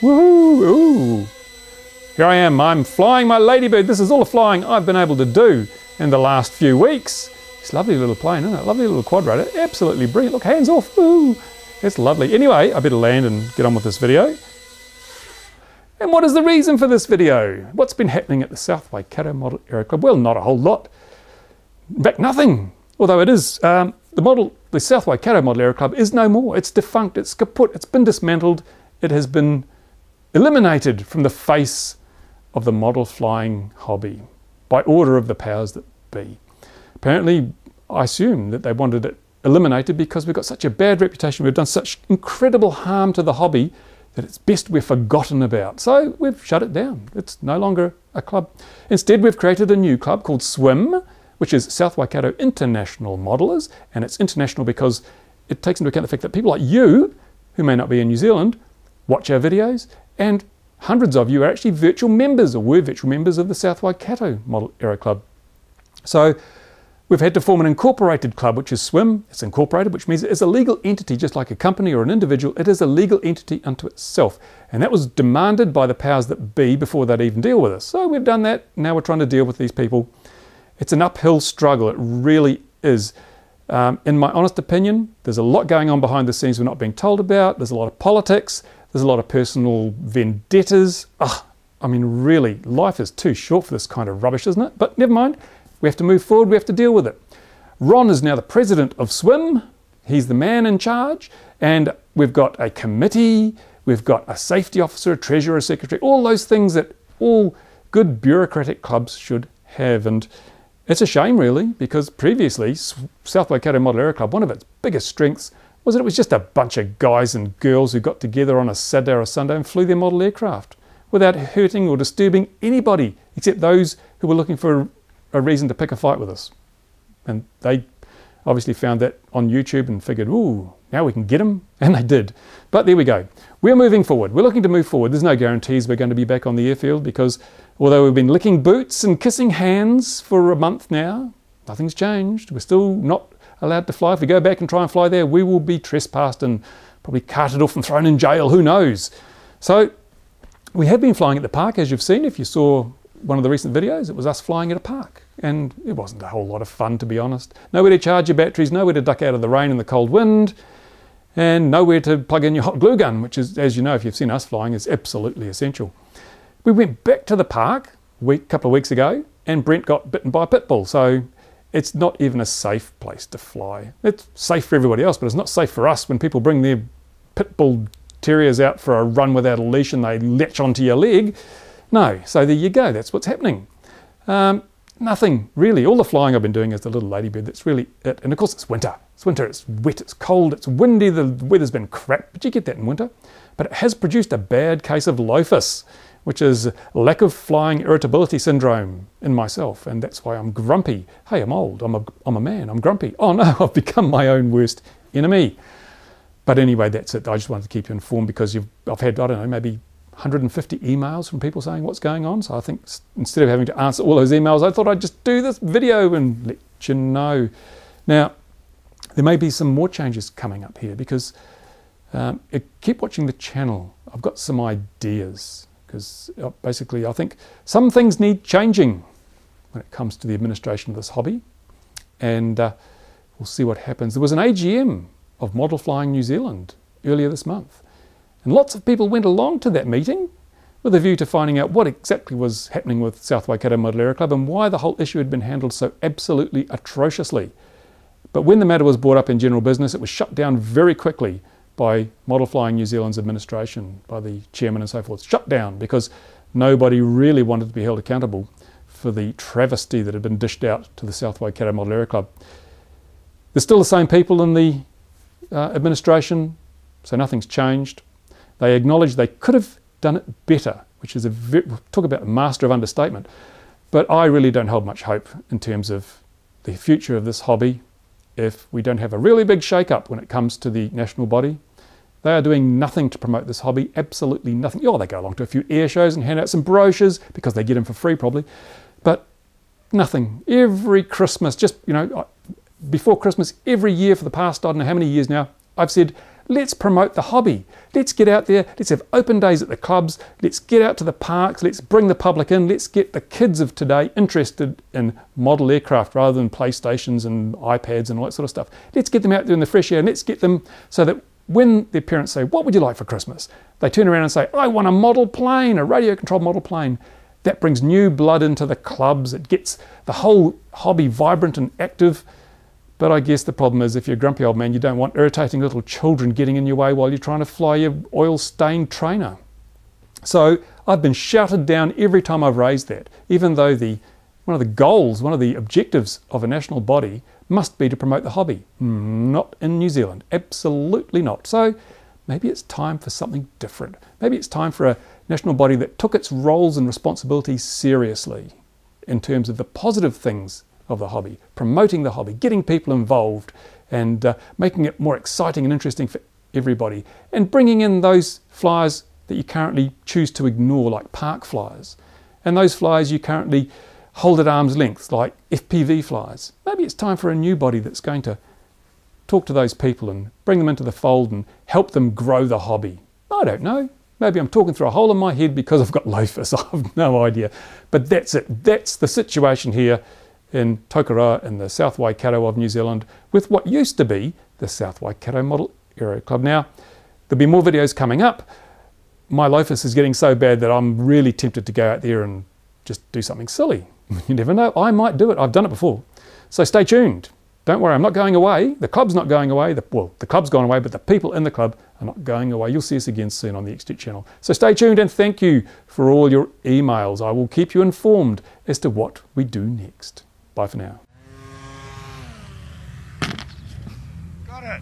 Woohoo! Ooh. Here I am, I'm flying my ladybird. This is all the flying I've been able to do in the last few weeks. It's a lovely little plane, isn't it? Lovely little quadrator, absolutely brilliant. Look, hands off, ooh, it's lovely. Anyway, I better land and get on with this video. And what is the reason for this video? What's been happening at the South Waikato Model Aero Club? Well, not a whole lot. In fact, nothing. Although it is, the South Waikato Model Aero Club is no more. It's defunct, it's kaput, it's been dismantled. It has been eliminated from the face of the model flying hobby by order of the powers that be. Apparently, I assume that they wanted it eliminated because we've got such a bad reputation, we've done such incredible harm to the hobby that it's best we're forgotten about. So we've shut it down. It's no longer a club. Instead, we've created a new club called SWM, which is South Waikato International Modelers, and it's international because it takes into account the fact that people like you, who may not be in New Zealand, watch our videos, and hundreds of you are actually virtual members, or were virtual members of the South Waikato Model Aero Club. So we've had to form an incorporated club, which is SWM. It's incorporated, which means it's a legal entity, just like a company or an individual. It is a legal entity unto itself. And that was demanded by the powers that be before they'd even deal with us. So we've done that. Now we're trying to deal with these people. It's an uphill struggle. It really is. In my honest opinion, there's a lot going on behind the scenes we're not being told about. There's a lot of politics. There's a lot of personal vendettas. I mean, really, life is too short for this kind of rubbish, isn't it? But never mind. We have to move forward. We have to deal with it. Ron is now the president of SWM. He's the man in charge. And we've got a committee. We've got a safety officer, a treasurer, a secretary, all those things that all good bureaucratic clubs should have. And it's a shame, really, because previously, South Waikato Model Aero Club, one of its biggest strengths was that it was just a bunch of guys and girls who got together on a Saturday or a Sunday and flew their model aircraft without hurting or disturbing anybody except those who were looking for a reason to pick a fight with us. And they obviously found that on YouTube and figured, ooh, now we can get them. And they did. But there we go. We're moving forward. We're looking to move forward. There's no guarantees we're going to be back on the airfield because although we've been licking boots and kissing hands for a month now, nothing's changed. We're still not allowed to fly. If we go back and try and fly there, we will be trespassed and probably carted off and thrown in jail. Who knows? So we have been flying at the park, as you've seen. If you saw one of the recent videos, it was us flying at a park. And it wasn't a whole lot of fun, to be honest. Nowhere to charge your batteries, nowhere to duck out of the rain and the cold wind, and nowhere to plug in your hot glue gun, which is, as you know, if you've seen us flying, is absolutely essential. We went back to the park a couple of weeks ago, and Brent got bitten by a pit bull. So it's not even a safe place to fly. It's safe for everybody else, but it's not safe for us when people bring their pit bull terriers out for a run without a leash and they latch onto your leg. No, so there you go, that's what's happening. Nothing really. All the flying I've been doing is the little ladybird. That's really it. And of course it's winter. It's winter, it's wet, it's cold, it's windy, the weather's been crap, but you get that in winter. But it has produced a bad case of LOFIS, which is lack of flying irritability syndrome in myself. And that's why I'm grumpy. Hey, I'm old, I'm a man, I'm grumpy. Oh no, I've become my own worst enemy. But anyway, that's it. I just wanted to keep you informed because I've had, I don't know, maybe 150 emails from people saying what's going on. So I think instead of having to answer all those emails, I thought I'd just do this video and let you know. Now, there may be some more changes coming up here because keep watching the channel. I've got some ideas because basically I think some things need changing when it comes to the administration of this hobby. And we'll see what happens. There was an AGM of Model Flying New Zealand earlier this month. And lots of people went along to that meeting with a view to finding out what exactly was happening with South Waikato Model Aero Club and why the whole issue had been handled so absolutely atrociously. But when the matter was brought up in general business, it was shut down very quickly by Model Flying New Zealand's administration, by the chairman and so forth. Shut down because nobody really wanted to be held accountable for the travesty that had been dished out to the South Waikato Model Aero Club. There's still the same people in the administration, so nothing's changed. They acknowledge they could have done it better, which is talk about a master of understatement. But I really don't hold much hope in terms of the future of this hobby if we don't have a really big shake-up when it comes to the national body. They are doing nothing to promote this hobby, absolutely nothing. Oh, they go along to a few air shows and hand out some brochures because they get them for free probably, but nothing. Every Christmas, just, you know, before Christmas, every year for the past, I don't know how many years now, I've said, Let's promote the hobby. Let's get out there, let's have open days at the clubs, let's get out to the parks, let's bring the public in, let's get the kids of today interested in model aircraft rather than PlayStations and iPads and all that sort of stuff. Let's get them out there in the fresh air, and let's get them so that when their parents say, what would you like for Christmas? They turn around and say, I want a model plane, a radio-controlled model plane. That brings new blood into the clubs. It gets the whole hobby vibrant and active. But I guess the problem is if you're a grumpy old man, you don't want irritating little children getting in your way while you're trying to fly your oil-stained trainer. So I've been shouted down every time I've raised that, even though one of the goals, one of the objectives of a national body must be to promote the hobby. Not in New Zealand, absolutely not. So maybe it's time for something different. Maybe it's time for a national body that took its roles and responsibilities seriously in terms of the positive things of the hobby, promoting the hobby, getting people involved and making it more exciting and interesting for everybody, and bringing in those flyers that you currently choose to ignore, like park flyers, and those flyers you currently hold at arm's length, like FPV flyers. Maybe it's time for a new body that's going to talk to those people and bring them into the fold and help them grow the hobby. I don't know. Maybe I'm talking through a hole in my head because I've got LOFIS. I have no idea. But that's it. That's the situation here in Tokoroa in the South Waikato of New Zealand with what used to be the South Waikato Model Aero Club. Now, there'll be more videos coming up. My LOFIS is getting so bad that I'm really tempted to go out there and just do something silly. You never know. I might do it. I've done it before. So stay tuned. Don't worry, I'm not going away. The club's not going away. The club's gone away, but the people in the club are not going away. You'll see us again soon on the XJet channel. So stay tuned, and thank you for all your emails. I will keep you informed as to what we do next. Bye for now. Got it.